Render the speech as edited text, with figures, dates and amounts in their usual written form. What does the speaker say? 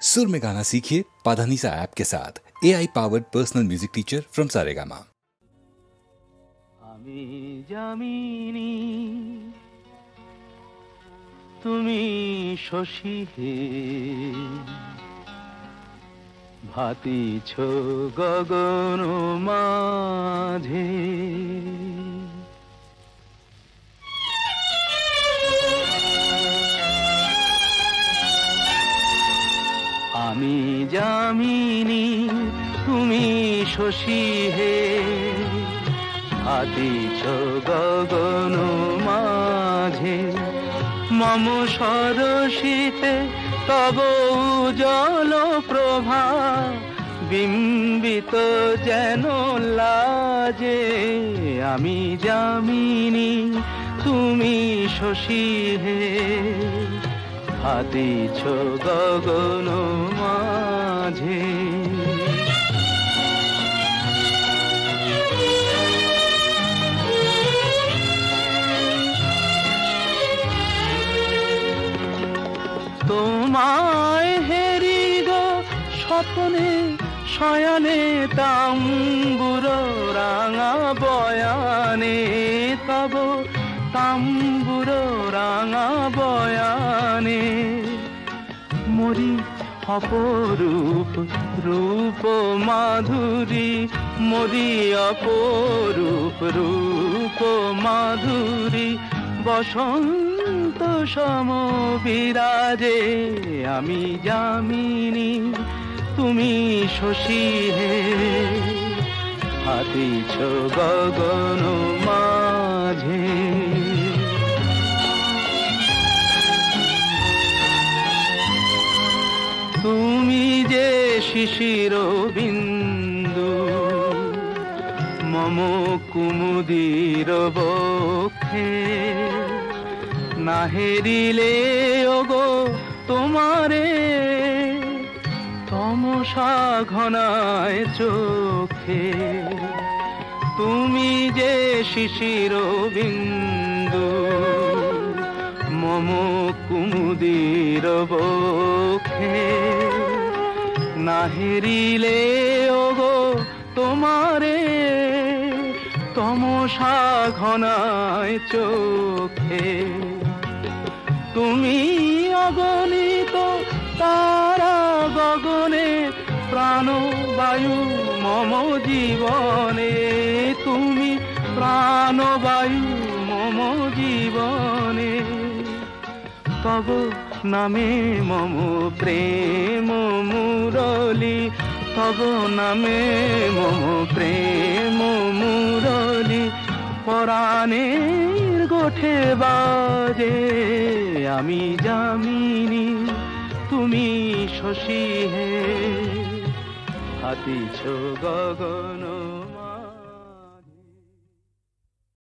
सुर में गाना सीखिए पाधानीसा ऐप के साथ। AI powered personal music teacher from Saregama. আমি জামিনী তুমি শশী হে, ভাতিছ গগন মাঝে। আমি জামিনী তুমি শশী হে, ভাতিছ গগন মাঝে। মম সরসিতে তব উজ্জ্বল প্রভা, বিম্বিত যেন লাজে। আমি জামিনী তুমি শশী হে, ভাতিছ গগন মাঝে। তোমায় হেরি গো স্বপ্নে শয়নে, তাম্বুর রাঙা বয়ানে তব তাম্বুর রাঙা বয়ানে। মরি অপরূপ রূপ মাধুরী, মরি অপরূপ রূপ মাধুরী। বসন্ত সম বিরাজে। আমি জামিনী তুমি শশী হে, ভাতিছ গগন মাঝে। তুমি যে শিশির বিন্দু মম কুমুদির বক্ষে, না হেরিলে ওগো তোমারে তমসা ঘনায় চোখে। তুমি যে শিশির বিন্দু মম কুমুদির বক্ষে, না হেরিলে ওগো তোমারে তমসা ঘনায় চোখে। তুমি অগণিত তারা গগনে, প্রাণবায়ু মম জীবনে। তুমি প্রাণবায়ু মম জীবনে। তব নামে মম প্রেম মুরলী, তব নামে মম প্রেম মুরলী। পরাণের গোঠে বাজে। আমি জামিনী তুমি শশী হে, ভাতিছ গগন।